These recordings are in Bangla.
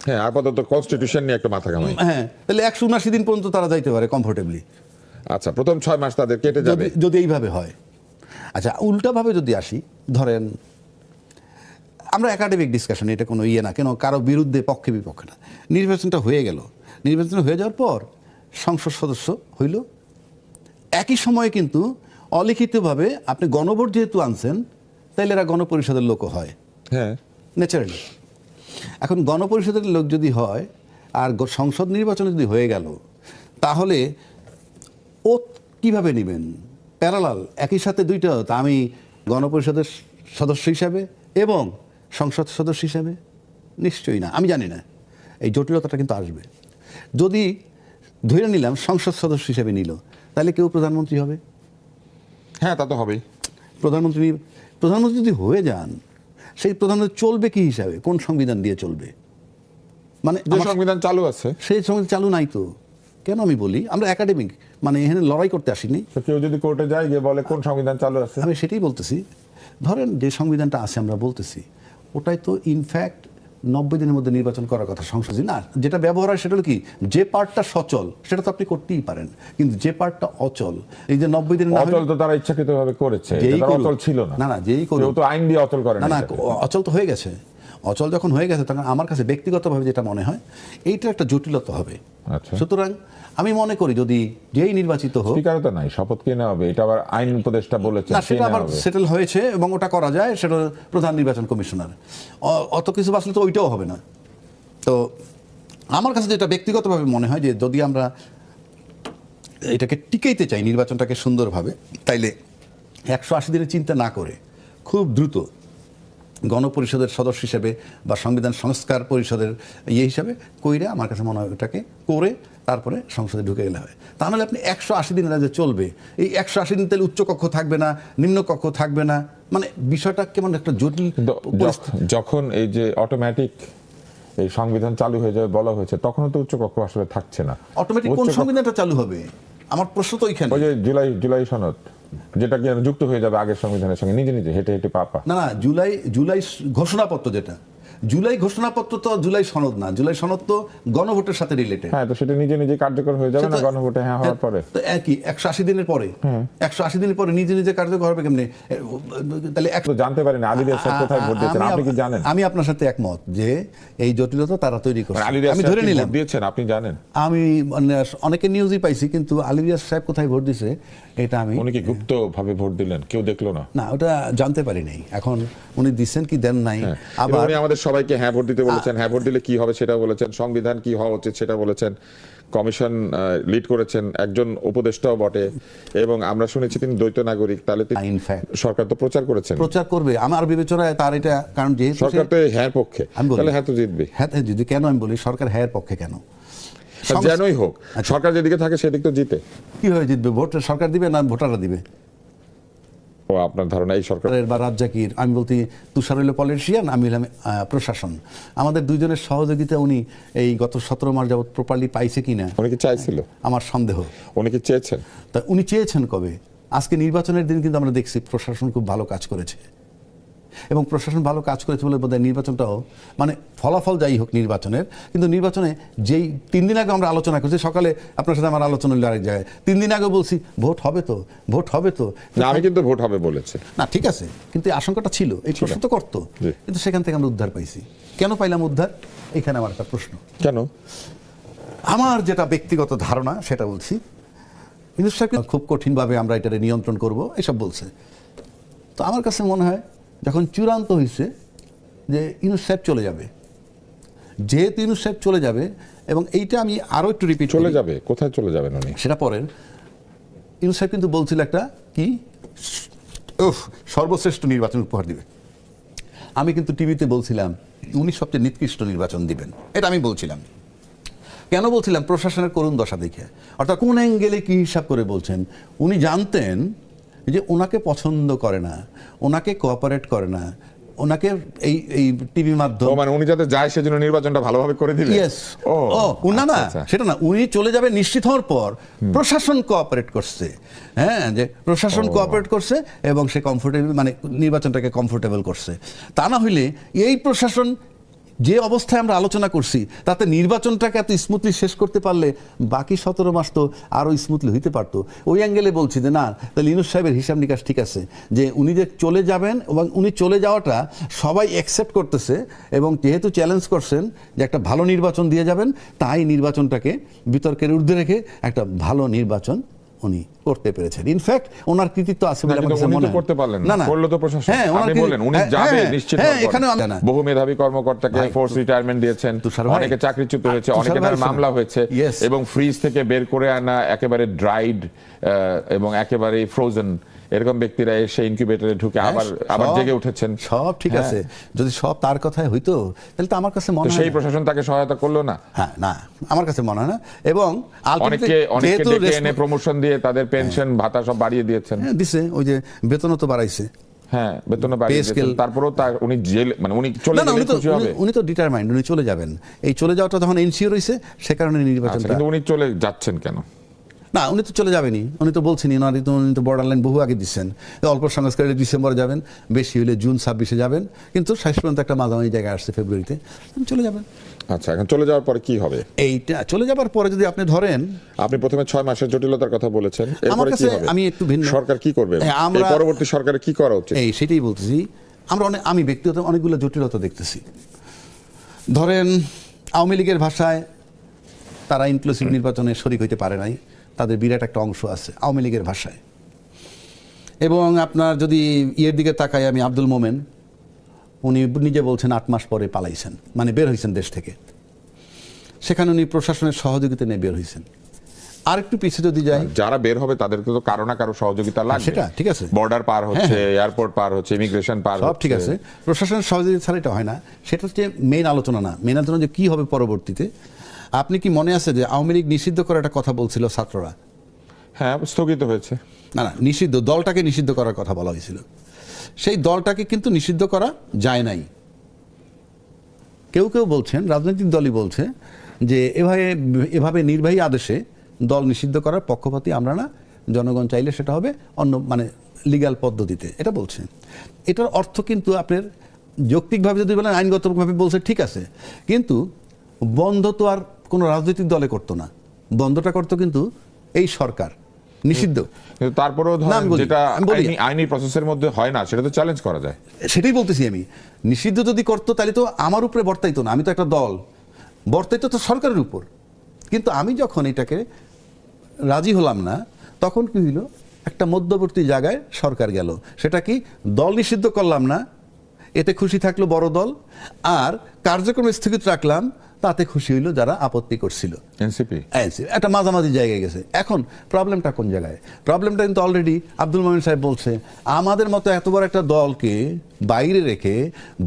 হ্যাঁ, আপাতত কনস্টিটিউশন নিয়ে একটা মাথা ঘামাই। হ্যাঁ, তাহলে 179 দিন পর্যন্ত তারা যাইতে পারে কমফোর্টেবলি, আচ্ছা, প্রথম 6 মাস তাদের কেটে যাবে যদি এইভাবে হয়। আচ্ছা, উল্টাভাবে যদি আসি, ধরেন আমরা একাডেমিক ডিসকাশন, এটা কোনো ইয়ে না, কেন কারো বিরুদ্ধে পক্ষে বিপক্ষে না। নির্বাচনটা হয়ে গেল, নির্বাচন হয়ে যাওয়ার পর সংসদ সদস্য হইল, একই সময়ে কিন্তু অলিখিতভাবে আপনি গণভোট যেহেতু আনছেন, তাইলে এরা গণপরিষদের লোকও হয়। হ্যাঁ, ন্যাচারালি। এখন গণপরিষদের লোক যদি হয় আর সংসদ নির্বাচন যদি হয়ে গেল, তাহলে ও কিভাবে নেবেন প্যারালাল একই সাথে দুইটা? তা আমি গণপরিষদের সদস্য হিসাবে এবং সংসদ সদস্য হিসাবে? নিশ্চয়ই না, আমি জানি না। এই জটিলতাটা কিন্তু আসবে। যদি ধরে নিলাম সংসদ সদস্য হিসাবে নিল, তাহলে কেউ প্রধানমন্ত্রী হবে? হ্যাঁ, তা তো হবেই। প্রধানমন্ত্রী যদি হয়ে যান, সেই প্রধানমন্ত্রী চলবে কি হিসাবে? কোন সংবিধান দিয়ে চলবে? মানে যে সংবিধান চালু আছে সেই সংবিধান চালু নাই তো। কেন আমি বলি, আমরা একাডেমিক, মানে এখানে লড়াই করতে আসিনি। তো কেউ যদি কোর্টে যায় গিয়ে বলে কোন সংবিধান চালু আছে, আমি সেটাই বলতেছি। ধরেন যে সংবিধানটা আছে আমরা বলতেছি, ওটাই তো ইনফ্যাক্ট 90 দিনের মধ্যে নির্বাচন করার কথা সংসদ। না, যেটা ব্যবহার হয় সেটা হলো কি, যে পার্টটা সচল সেটা তো আপনি করতেই পারেন, কিন্তু যে পার্টটা অচল, এই যে 90 দিন অচল তো তারা ইচ্ছাকৃতভাবে করেছে, এটা অচল ছিল না। না, যেই করুক, কেউ তো আইন দিয়ে অচল করে না, অচল তো হয়ে গেছে। অচল যখন হয়ে গেছে, তখন আমার কাছে ব্যক্তিগতভাবে যেটা মনে হয়, এইটা একটা জটিলতা হবে। আচ্ছা, সুতরাং আমি মনে করি যদি যেই নির্বাচিত হোক, স্পিকারও তো নাই, শপথ কে নেওয়া হবে? এটা আবার আইন উপদেষ্টা বলেছে, না, সেটা আবার সেটেল হয়েছে এবং ওটা করা যায়, সেটা প্রধান নির্বাচন কমিশনার। অত কিছু বাঁচলে তো ওইটাও হবে না। তো আমার কাছে যেটা ব্যক্তিগতভাবে মনে হয়, যে যদি আমরা এটাকে টিকাইতে চাই, নির্বাচনটাকে সুন্দরভাবে, তাইলে 180 দিনের চিন্তা না করে খুব দ্রুত গণপরিষদের সদস্য হিসেবে বা সংবিধান সংস্কার পরিষদের ইয়ে হিসাবে কইরা, আমার কাছে মনে হয় ওটাকে করে তারপরে সংসদে ঢুকে গেলে হয়। তা নাহলে আপনি 180 দিন যে চলবে, এই 180 দিন তাহলে উচ্চকক্ষ থাকবে না, নিম্নকক্ষ থাকবে না, মানে বিষয়টা কেমন একটা জটিল। যখন এই যে অটোমেটিক এই সংবিধান চালু হয়ে যাবে বলা হয়েছে, তখন তো উচ্চকক্ষ আসলে থাকছে না। অটোমেটিক কোন সংবিধানটা চালু হবে? আমার প্রশ্ন তো ওইখানে। ওই যে জুলাই সনদ, যেটা কি যুক্ত হয়ে যাবে আগের সংবিধানের সঙ্গে, নিজে নিজে হেঁটে হেঁটে পাপা। না, জুলাই ঘোষণাপত্র, যেটা জুলাই ঘোষণাপত্র তো জুলাই সনদ না। জুলাই সনদ তো গণভোটের সাথে রিলেটেড। হ্যাঁ, তো সেটা নিজে নিজে কার্যকর হয়ে যাবে না গণভোটে হ্যাঁ হওয়ার পরে? তো একই 180 দিনের পরে, 180 দিনের পরে নিজে নিজে কার্যকর হবে কেমনে? তাহলে জানতে পারি না আলী রিয়াজ সাহেব কোথায় ভোট দিয়েছেন, আপনি কি জানেন? আমি আপনার সাথে একমত যে এই জটিলতা তারা তৈরি করছে। আলী রিয়াজ আমি ধরে নিলাম ভোট দিয়েছেন, আপনি জানেন? আমি অনেকে নিউজই পাইছি, কিন্তু আলী রিয়াজ সাহেব কোথায় ভোট দিছে এটা আমি। উনি কি গুপ্ত ভাবে ভোট দিলেন, কেউ দেখলো না? না, ওটা জানতে পারি নাই। এখন উনি দিচ্ছেন কি দেন নাই। আবার উনি আমাদের সবাইকে হ্যাঁ ভোট দিতে বলেছেন, হ্যাঁ ভোট দিলে কি হবে সেটা বলেছেন, সংবিধান কি হওয়া উচিত সেটা বলেছেন, কমিশন লিড করেছেন, একজন উপদেষ্টাও বটে, এবং আমরা শুনেছি তিনি দ্বৈত নাগরিক। তাহলে সরকার তো প্রচার করবে আমার বিবেচনায় তার এটা, কারণ যেহেতু সরকার তো হ্যাঁ পক্ষে, তাহলে হ্যাঁ তো জিতবে। হ্যাঁ যদি, কেন আমি বলি সরকার হ্যাঁ পক্ষে কেন? যেনই হোক, সরকার যেদিকে থাকে সেদিক তো জিতে। কিভাবে জিতবে? ভোট সরকার দিবে না ভোটাররা দিবে? ও, আপনার ধারণা এই সরকারের বা রাজ্জাকির, আমি বলতে তুষার হইল পলিটিশিয়ান, আমি হইলাম প্রশাসন, আমাদের দুইজনের সহযোগিতা উনি এই গত 17 মাস যাবত প্রপারলি পাইছে কিনা? উনি কি চাইছিল? আমার সন্দেহ। উনি কি চেয়েছেন? তা উনি চেয়েছেন কবে? আজকে নির্বাচনের দিন কিন্তু আমরা দেখছি প্রশাসন খুব ভালো কাজ করেছে, এবং প্রশাসন ভালো কাজ করেছে বলে বোধহয় নির্বাচনটাও, মানে ফলাফল যাই হোক নির্বাচনের, কিন্তু নির্বাচনে যেই 3 দিন আগে আমরা আলোচনা করছি, সকালে আপনার সাথে আমার আলোচনা হলো আরেক জায়গায়, 3 দিন আগে বলছি ভোট হবে তো, ভোট হবে তো। না, আমি কিন্তু ভোট হবে বলেছি। না, ঠিক আছে, কিন্তু এই আশঙ্কাটা ছিল, এই প্রশ্ন তো করতো, কিন্তু সেখান থেকে আমরা উদ্ধার পাইছি। কেন পাইলাম উদ্ধার? এখানে আমার একটা প্রশ্ন। কেন? আমার যেটা ব্যক্তিগত ধারণা সেটা বলছি, ইউনূস সাহেব খুব কঠিনভাবে আমরা এটারে নিয়ন্ত্রণ করব এসব বলছে। তো আমার কাছে মনে হয় যখন চূড়ান্ত হয়েছে যে ইউনূস সাহেব চলে যাবে, যেহেতু ইউনূস সাহেব চলে যাবে, এবং এইটা আমি আরও একটু রিপিট, চলে যাবে কোথায়, চলে যাবেন উনি সেটা পরের। ইউনূস সাহেব কিন্তু বলছিল একটা কি সর্বশ্রেষ্ঠ নির্বাচন উপহার দিবে। আমি কিন্তু টিভিতে বলছিলাম উনি সবচেয়ে নিকৃষ্ট নির্বাচন দিবেন, এটা আমি বলছিলাম। কেন বলছিলাম? প্রশাসনের করুণ দশা দেখে, অর্থাৎ কোন অ্যাঙ্গেলে কি হিসাব করে বলছেন। উনি জানতেন যে ওনাকে পছন্দ করে না, ওনাকে কোঅপারেট করে না, ওনাকে এই টিভি মাধ্যম, মানে উনি যাতে যায় সেজন্য নির্বাচনটা ভালোভাবে করে দিলেন। ইয়েস, না সেটা না, উনি চলে যাবে নিশ্চিত হওয়ার পর প্রশাসন কোঅপারেট করছে, হ্যাঁ, যে প্রশাসন কোঅপারেট করছে এবং সে কমফোর্টেবল, মানে নির্বাচনটাকে কমফোর্টেবল করছে। তা না হইলে এই প্রশাসন যে অবস্থায় আমরা আলোচনা করছি তাতে নির্বাচনটাকে এত স্মুথলি শেষ করতে পারলে বাকি 17 মাস তো আরও স্মুথলি হইতে পারতো। ওই অ্যাঙ্গেলে বলছি যে না, তাহলে ইউনূস সাহেবের হিসাব নিকাশ ঠিক আছে যে উনি যে চলে যাবেন এবং উনি চলে যাওয়াটা সবাই অ্যাকসেপ্ট করতেছে, এবং যেহেতু চ্যালেঞ্জ করছেন যে একটা ভালো নির্বাচন দিয়ে যাবেন, তাই নির্বাচনটাকে বিতর্কের ঊর্ধ্বে রেখে একটা ভালো নির্বাচন উনি করতে পেরেছেন। ইনফ্যাক্ট ওনার কৃতিত্ব আছে বলে আমার কাছে মনে হয়। করতে পারলেন না না, করলো তো প্রশাসন। হ্যাঁ, আপনি বলেন উনি যাবে নিশ্চিত। এখানে বহু মেধাবী কর্মকর্তাকে ফোর্স রিটায়ারমেন্ট দিয়েছেন, অনেকে চাকরিচ্যুত হয়েছে, অনেকে তার মামলা হয়েছে, এবং ফ্রিজ থেকে বের করে আনা একেবারে ড্রাইড এবং একেবারে ফ্রোজেন এরকম ব্যক্তিরা এসে ইনকিউবেটরে ঢুকে আবার জেগে উঠেছেন। সব ঠিক আছে, যদি সব তার কথাই হইতো তাহলে তো আমার কাছে মনে হয় সেই প্রশাসন তাকে সহায়তা করলো না। হ্যাঁ, না, আমার কাছে মনে হয় না। এবং অনেকে ডেকে এনে প্রমোশন দিয়ে তাদের পেনশন ভাতা সব বাড়িয়ে দিয়েছেন। দিছে, ওই যে বেতনও তো বাড়াইছে। হ্যাঁ, বেতনও বাড়িয়ে দিয়েছেন। তারপরেও তার উনি জেল, মানে উনি চলে গেলে খুশি হবে? উনি তো ডিটারমাইন্ড, উনি চলে যাবেন। এই চলে যাওয়াটা যখন এনশিওর হইছে, সে কারণে নির্বাচনটা। কিন্তু উনি চলে যাচ্ছেন কেন? না, উনি তো চলে যাবেনি, উনি তো বলছেনই, উনি তো বর্ডার লাইন বহু আগে দিচ্ছেন। অল্প সংস্কারে ডিসেম্বরে যাবেন, বেশি হলে জুন 26-এ যাবেন, কিন্তু শেষ পর্যন্ত একটা মাঝামাঝি জায়গায় আসছে ফেব্রুয়ারিতে, চলে যাবেন। আচ্ছা, এখন চলে যাওয়ার পরে কি হবে? এইটা চলে যাওয়ার পরে যদি আপনি ধরেন, আপনি প্রথমে 6 মাসের জটিলতার কথা বলেছেন, আমার কাছে আমি একটু ভিন্ন, সরকার কি করবে, এই পরবর্তী সরকারের কি করা উচিত? সেটাই বলতেছি। আমি ব্যক্তিগত অনেকগুলো জটিলতা দেখতেছি। ধরেন আওয়ামী লীগের ভাষায় তারা ইনক্লুসিভ নির্বাচনে শরিক হইতে পারে নাই, তাদের বিরাট একটা অংশ আছে আওয়ামী লীগের ভাষায়। এবং আপনার যদি ইয়ের দিকে তাকাই, আমি আব্দুল মোমেন, উনি নিজে বলছেন 8 মাস পরে পালাইছেন, মানে বের হয়েছেন দেশ থেকে। সেখানে উনি প্রশাসনের সহযোগিতা নিয়ে বের হয়েছেন। আর একটু পিছিয়ে যদি যাই, যারা বের হবে তাদেরকে তো কারো না কারো সহযোগিতা লাগবে। সেটা ঠিক আছে, বর্ডার পার হচ্ছে, এয়ারপোর্ট পার হচ্ছে, ইমিগ্রেশন পার হচ্ছে, সব ঠিক আছে, প্রশাসনের সহযোগিতা ছাড়া এটা হয় না। সেটা হচ্ছে মেইন আলোচনা না। মেইন আলোচনা যে কি হবে পরবর্তীতে। আপনি কি মনে আছে যে আওয়ামী লীগ নিষিদ্ধ করার একটা কথা বলছিল ছাত্ররা? হ্যাঁ, স্থগিত হয়েছে। না, নিষিদ্ধ, দলটাকে নিষিদ্ধ করার কথা বলা হয়েছিল। সেই দলটাকে কিন্তু নিষিদ্ধ করা যায় নাই। কেউ কেউ বলছেন, রাজনৈতিক দলই বলছে যে এভাবে নির্বাহী আদেশে দল নিষিদ্ধ করার পক্ষপাতী আমরা না, জনগণ চাইলে সেটা হবে অন্য, মানে লিগ্যাল পদ্ধতিতে, এটা বলছে। এটার অর্থ কিন্তু আপনার যৌক্তিকভাবে যদি বলেন, আইনগতভাবে বলছে ঠিক আছে, কিন্তু বন্ধ তো আর কোনো রাজনৈতিক দলে করতো না, বন্ধটা করতো কিন্তু এই সরকার। নিষিদ্ধ কিন্তু তারপরেও যেটা আইনি প্রসেসের মধ্যে হয় না, সেটা তো চ্যালেঞ্জ করা যায়। সেটাই বলতেছি আমি। নিষিদ্ধ যদি করতো তাহলে তো আমার উপরে বর্তাইতো না, আমি তো একটা দল, বর্তাইতো তো সরকারের উপর। কিন্তু আমি যখন এটাকে রাজি হলাম না, তখন কি হইল, একটা মধ্যবর্তী জায়গায় সরকার গেল। সেটা কি, দল নিষিদ্ধ করলাম না, এতে খুশি থাকলো বড় দল, আর কার্যক্রম স্থগিত রাখলাম, তাতে খুশি হইল যারা আপত্তি করছিল, এনসিপি। একটা মাঝামাঝি জায়গায় গেছে। এখন প্রবলেমটা কোন জায়গায়? প্রবলেমটা কিন্তু অলরেডি আব্দুল মোমেন সাহেব বলছে, আমাদের মতো এত বড় একটা দলকে বাইরে রেখে,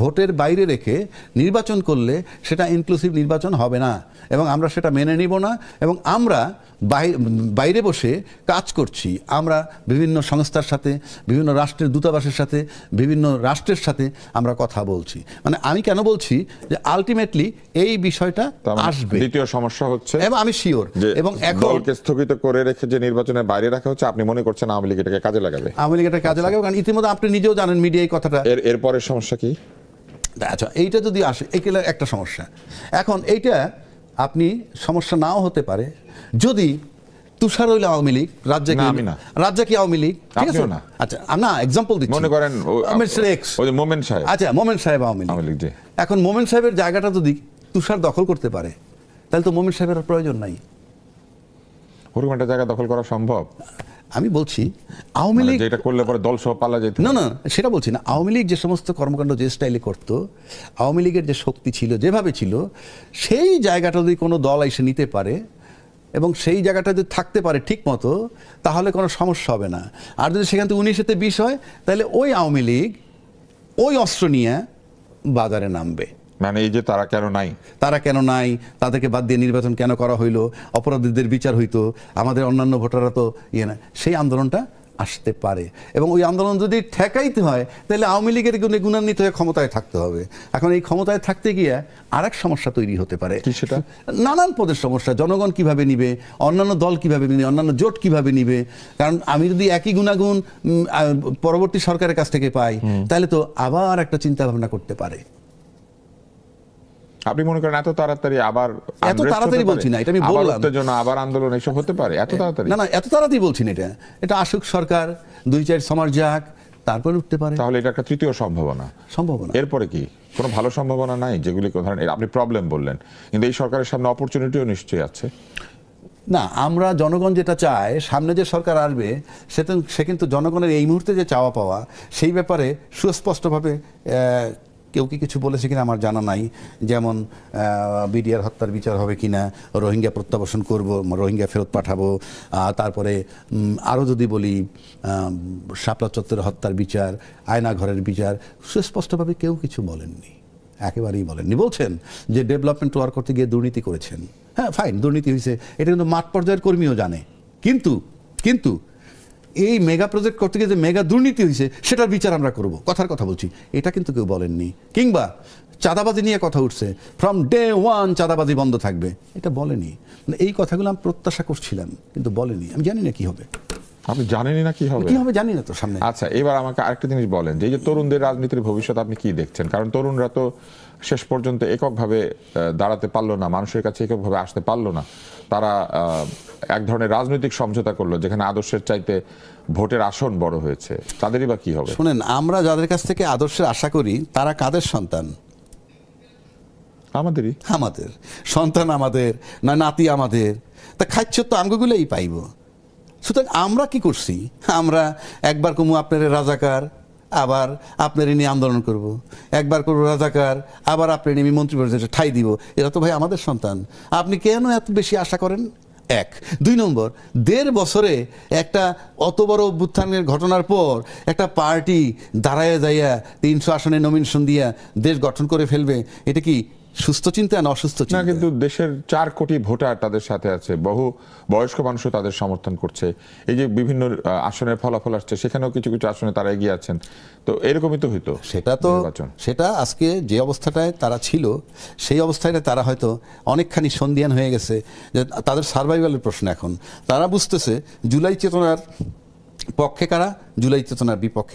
ভোটের বাইরে রেখে নির্বাচন করলে সেটা ইনক্লুসিভ নির্বাচন হবে না, এবং আমরা সেটা মেনে নিব না। এবং আমরা বাইরে বসে কাজ করছি, আমরা বিভিন্ন সংস্থার সাথে, বিভিন্ন রাষ্ট্রের দূতাবাসের সাথে, বিভিন্ন রাষ্ট্রের সাথে আমরা কথা বলছি। মানে আমি কেন বলছি যে আলটিমেটলি এই বিষয়টা আসবে। দ্বিতীয় সমস্যা হচ্ছে, এবং আমি শিওর, এবং এখন দলকে স্থগিত করে রেখে যে নির্বাচনের বাইরে রাখা হচ্ছে, আপনি মনে করছেন আওয়ামী লীগ এটাকে কাজে লাগাবে? আওয়ামী লীগ এটা কাজে লাগাবে, কারণ ইতিমধ্যে আপনি নিজেও জানেন মিডিয়ায় কথাটা। এরপরের সমস্যা কি? আচ্ছা, এইটা যদি আসে, এইগুলো একটা সমস্যা। এখন এইটা আপনি সমস্যা নাও হতে পারে যদি তুষার হইল আওয়ামী লীগ, রাজ্যে কি আওয়ামী লীগ, ঠিক আছে? আচ্ছা, না, এক্সাম্পল দিচ্ছি, মনে করেন মোমেন সাহেব, আচ্ছা মোমেন সাহেব আওয়ামী লীগ। এখন মোমেন সাহেবের জায়গাটা যদি তুষার দখল করতে পারে, তাহলে তো মোমেন সাহেবের প্রয়োজন নাই। হরিঘণ্টা জায়গা দখল করা সম্ভব? আমি বলছি আওয়ামী লীগ যেটা করলে পরে দল সহ পালা যেত না, সেটা বলছি না। আওয়ামী লীগ যে সমস্ত কর্মকাণ্ড যে স্টাইলে করত, আওয়ামী লীগের যে শক্তি ছিল, যেভাবে ছিল, সেই জায়গাটা যদি কোনো দল এসে নিতে পারে এবং সেই জায়গাটা যদি থাকতে পারে ঠিক মতো, তাহলে কোনো সমস্যা হবে না। আর যদি সেখান থেকে 19-তে 20 হয়, তাহলে ওই আওয়ামী লীগ ওই অস্ত্র নিয়ে বাজারে নামবে। মানে এই যে তারা কেন নাই, তাদেরকে বাদ দিয়ে নির্বাচন কেন করা হইলো, অপরাধীদের বিচার হইতো, আমাদের অন্যান্য ভোটাররা তো ইয়ে না, সেই আন্দোলনটা আসতে পারে। এবং ওই আন্দোলন যদি ঠেকাইতে হয়, তাহলে আওয়ামী লীগের গুণান্বিত হয়ে ক্ষমতায় থাকতে হবে। এখন এই ক্ষমতায় থাকতে গিয়ে আরেক সমস্যা তৈরি হতে পারে। সেটা নানান পদের সমস্যা, জনগণ কিভাবে নিবে, অন্যান্য দল কিভাবে নিবে, অন্যান্য জোট কিভাবে নিবে। কারণ আমি যদি একই গুণাগুণ পরবর্তী সরকারের কাছ থেকে পাই, তাহলে তো আবার একটা চিন্তা ভাবনা করতে পারে। আপনি মনে করেন এত তাড়াতাড়ি আবার এত তাড়াতাড়ি বলছি না, এটা আমি আবার বললাম। উত্তেজনা, আবার আন্দোলন এসব হতে পারে এত তাড়াতাড়ি? না না, এত তাড়াতাড়ি বলছি না, এটা আসুক সরকার 2-4 সমার যাক, তারপরে উঠতে পারে। তাহলে এটা একটা তৃতীয় সম্ভাবনা। সম্ভাবনা এরপরে কি কোনো ভালো সম্ভাবনা নাই? যেগুলি ধরেন আপনি প্রবলেম বললেন, কিন্তু এই সরকারের সামনে অপরচুনিটিও নিশ্চয়ই আছে। না, আমরা জনগণ যেটা চায়, সামনে যে সরকার আসবে সে কিন্তু জনগণের এই মুহূর্তে যে চাওয়া পাওয়া, সেই ব্যাপারে সুস্পষ্টভাবে কেউ কি কিছু বলেছে কিনা আমার জানা নাই। যেমন বিডিআর হত্যার বিচার হবে কিনা, রোহিঙ্গা প্রত্যাবাসন করব, রোহিঙ্গা ফেরত পাঠাবো, তারপরে আরও যদি বলি শাপলা চত্বরের হত্যার বিচার, আয়নাঘরের বিচার, সুস্পষ্টভাবে কেউ কিছু বলেননি, একেবারেই বলেননি। বলছেন যে ডেভেলপমেন্ট ওয়ার্ক করতে গিয়ে দুর্নীতি করেছেন। হ্যাঁ, ফাইন, দুর্নীতি হয়েছে, এটা কিন্তু মাঠ পর্যায়ের কর্মীও জানে। কিন্তু এই মেগা প্রজেক্ট করতে গিয়ে যে মেগা দুর্নীতি হয়েছে সেটার বিচার আমরা করব, কথার কথা বলছি, এটা কিন্তু কেউ বলেননি। কিংবা চাঁদাবাজি নিয়ে কথা উঠছে, ফ্রম ডে ওয়ান চাঁদাবাজি বন্ধ থাকবে, এটা বলেনি। মানে এই কথাগুলো আমি প্রত্যাশা করছিলাম, কিন্তু বলেনি। আমি জানি না কি হবে। আপনি জানেনই না কি হবে? কি হবে জানি না তো সামনে। আচ্ছা, এবার আমাকে আরেকটা জিনিস বলেন, যে এই যে তরুণদের রাজনীতির ভবিষ্যৎ আপনি কি দেখছেন? কারণ তরুণরা তো শেষ পর্যন্ত এককভাবে দাঁড়াতে পারলো না, মানুষের কাছে এককভাবে আসতে পারলো না। তারা এক ধরনের রাজনৈতিক সমঝোতা করলো, যেখানে আদর্শের চাইতে ভোটের আসন বড় হয়েছে। তাদেরই বা কি হবে? শুনেন, আমরা যাদের কাছ থেকে আদর্শের আশা করি তারা কাদের সন্তান? আমাদেরই। আমাদের সন্তান, আমাদের না নাতি আমাদের। তা খাচ্ছ তো আমগুলোই পাইব। সুতরাং আমরা কি করছি? আমরা একবার কমু আপনার রাজাকার, আবার আপনার নিয়ে আন্দোলন করব, একবার করবো রাজাকার, আবার আপনার নিয়ে মন্ত্রী পরিষদে ঠাই দিব। এরা তো ভাই আমাদের সন্তান। আপনি কেন এত বেশি আশা করেন? 1 2 নম্বর, 1.5 বছরে একটা অত বড় অভ্যুত্থানের ঘটনার পর একটা পার্টি দাঁড়ায় যাইয়া 300 আসনে নমিনেশন দিয়া দেশ গঠন করে ফেলবে, এটা কি সুস্থ চিন্তা না অসুস্থ না, চিন্তা? কিন্তু দেশের 4 কোটি ভোটার তাদের সাথে আছে, বহু বয়স্ক মানুষও তাদের সমর্থন করছে। এই যে বিভিন্ন আসনের ফলাফল আসছে, সেখানেও কিছু কিছু আসনে তারা এগিয়ে আছেন। তো এরকমই তো হইতো নির্বাচন। সেটা আজকে যে অবস্থাটায় তারা ছিল, সেই অবস্থায় তারা হয়তো অনেকখানি সন্দিহান হয়ে গেছে, যে তাদের সার্ভাইভালের প্রশ্ন এখন। তারা বুঝতেছে জুলাই চেতনার পক্ষে কারা, জুলাই চেতনার বিপক্ষে